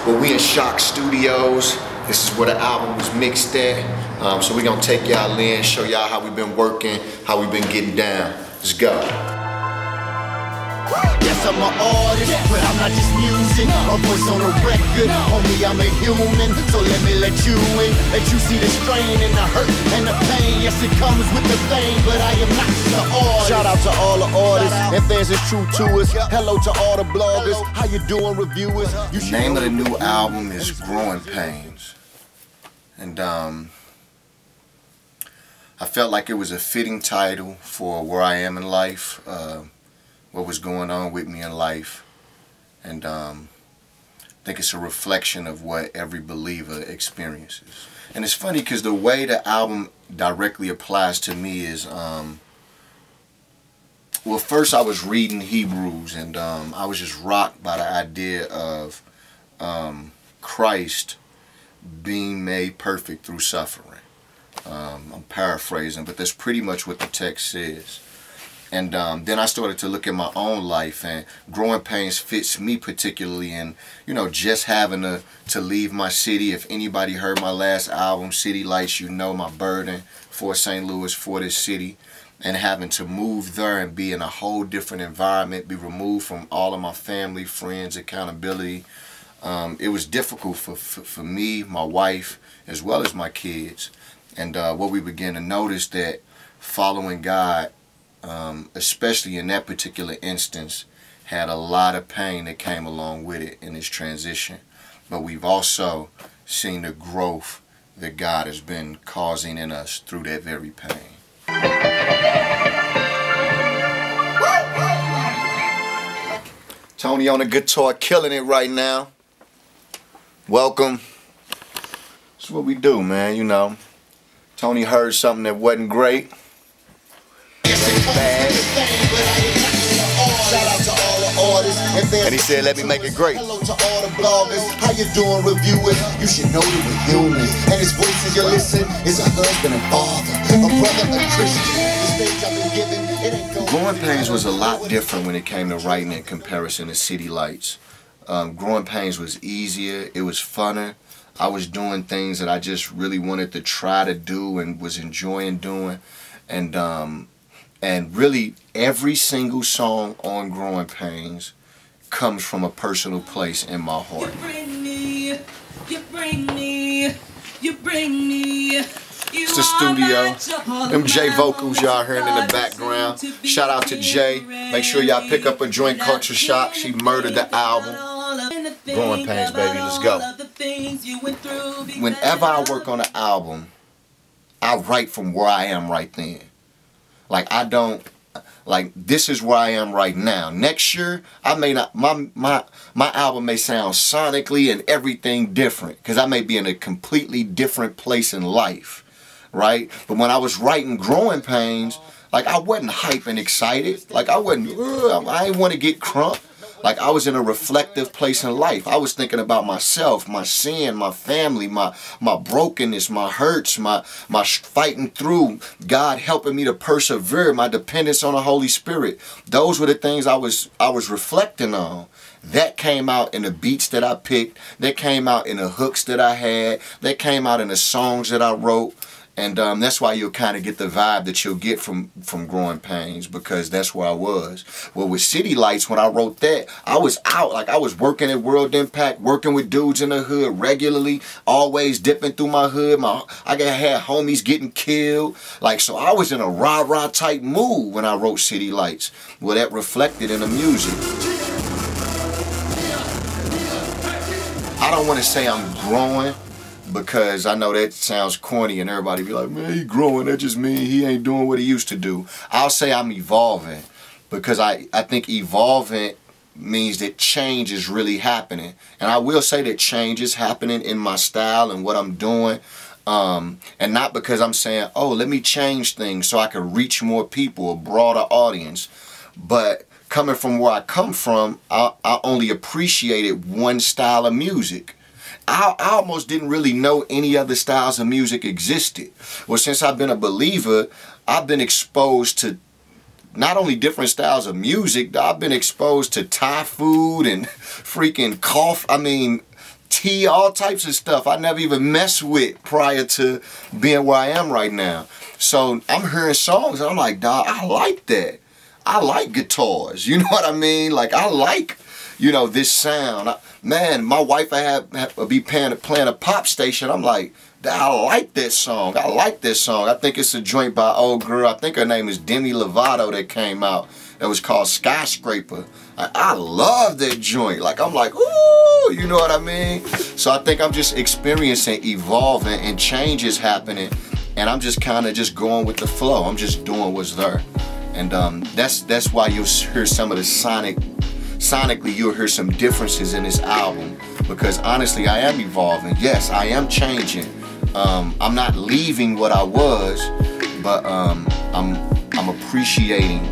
Well, we in Shock Studios. This is where the album was mixed at. So we're gonna take y'all in, show y'all how we've been working, how we've been getting down. Let's go. Yes, I'm an artist, but I'm not just music. A voice on a record, homie, I'm a human. So let me let you in, let you see the strain and the hurt and the pain. Yes, it comes with the thing, but I am not just an artist. Shout out to all the artists and fans that's true to us. Hello to all the bloggers, how you doing, reviewers? The name of the new album is Growing Pains. And I felt like it was a fitting title for where I am in life, what was going on with me in life, and I think it's a reflection of what every believer experiences. And it's funny because the way the album directly applies to me is, well, first I was reading Hebrews, and I was just rocked by the idea of Christ being made perfect through suffering. I'm paraphrasing, but that's pretty much what the text says. And then I started to look at my own life, and Growing Pains fits me particularly in, you know, just having to leave my city. If anybody heard my last album, City Lights, you know my burden for St. Louis, for this city, and having to move there and be in a whole different environment, be removed from all of my family, friends, accountability. It was difficult for me, my wife, as well as my kids. And what we began to notice that following God, especially in that particular instance, had a lot of pain that came along with it in this transition. But we've also seen the growth that God has been causing in us through that very pain. Tony on the guitar, killing it right now. Welcome. That's what we do, man, you know. Tony heard something that wasn't great. Bad. And he said, let me make it great. Hello to all the bloggers, how you doing, reviewers? You should know that we're human. And his voices you listen is a husband and father, a brother, a Christian. The stage I've been given, it ain't going. Growing Pains was a lot different when it came to writing in comparison to City Lights. Growing Pains was easier, it was funner. I was doing things that I just really wanted to try to do and was enjoying doing. And really every single song on Growing Pains comes from a personal place in my heart. You bring me. It's the studio. Them J vocals y'all hearing in the background. Shout out to Jay. Make sure y'all pick up a joint, Culture Shock. She murdered the album. Growing Pains, baby. Let's go. Whenever I work on an album, I write from where I am right then. Like, I don't, like, this is where I am right now. Next year, I may not, my album may sound sonically and everything different, because I may be in a completely different place in life, right? But when I was writing Growing Pains, like, I wasn't hype and excited. Like, I didn't want to get crunk. Like, I was in a reflective place in life. I was thinking about myself, my sin, my family, my brokenness, my hurts, my fighting through, God helping me to persevere, my dependence on the Holy Spirit. Those were the things I was reflecting on. That came out in the beats that I picked. That came out in the hooks that I had. That came out in the songs that I wrote. And that's why you'll kind of get the vibe that you'll get from Growing Pains, because that's where I was. Well, with City Lights, when I wrote that, I was out. Like, I was working at World Impact, working with dudes in the hood regularly, always dipping through my hood. I had homies getting killed. Like, so I was in a rah-rah type mood when I wrote City Lights. Well, that reflected in the music. I don't want to say I'm growing, because I know that sounds corny and everybody be like, man, he growing, that just means he ain't doing what he used to do. I'll say I'm evolving, because I think evolving means that change is really happening. And I will say that change is happening in my style and what I'm doing. And not because I'm saying, oh, let me change things so I can reach more people, a broader audience. But coming from where I come from, I only appreciated one style of music. I almost didn't really know any other styles of music existed. Well, since I've been a believer, I've been exposed to not only different styles of music, I've been exposed to Thai food and freaking coffee. I mean, T, all types of stuff I never even messed with prior to being where I am right now. So I'm hearing songs and I'm like, dawg, I like that. I like guitars, you know what I mean? Like, I like, you know, this sound. Man, my wife be playing a pop station. I'm like, I like that song. I like this song. I think it's a joint by old girl. I think her name is Demi Lovato that came out. That was called Skyscraper. I love that joint. Like, I'm like, ooh, you know what I mean? So I think I'm just experiencing, evolving, and change is happening. And I'm just kind of just going with the flow. I'm just doing what's there. And that's why you'll hear some of the sonically you'll hear some differences in this album. Because honestly, I am evolving. Yes, I am changing. I'm not leaving what I was, but I'm appreciating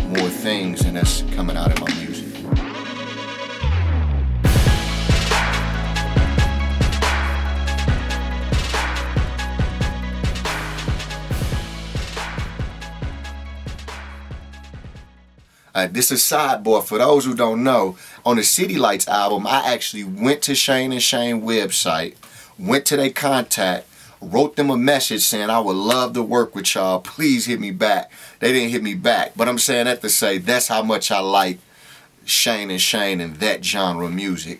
more things, and that's coming out in my music. This is Sideboard. For those who don't know, on the City Lights album, I actually went to Shane and Shane website, went to their contact, wrote them a message saying I would love to work with y'all. Please hit me back. They didn't hit me back, but I'm saying that to say that's how much I like Shane and that genre of music.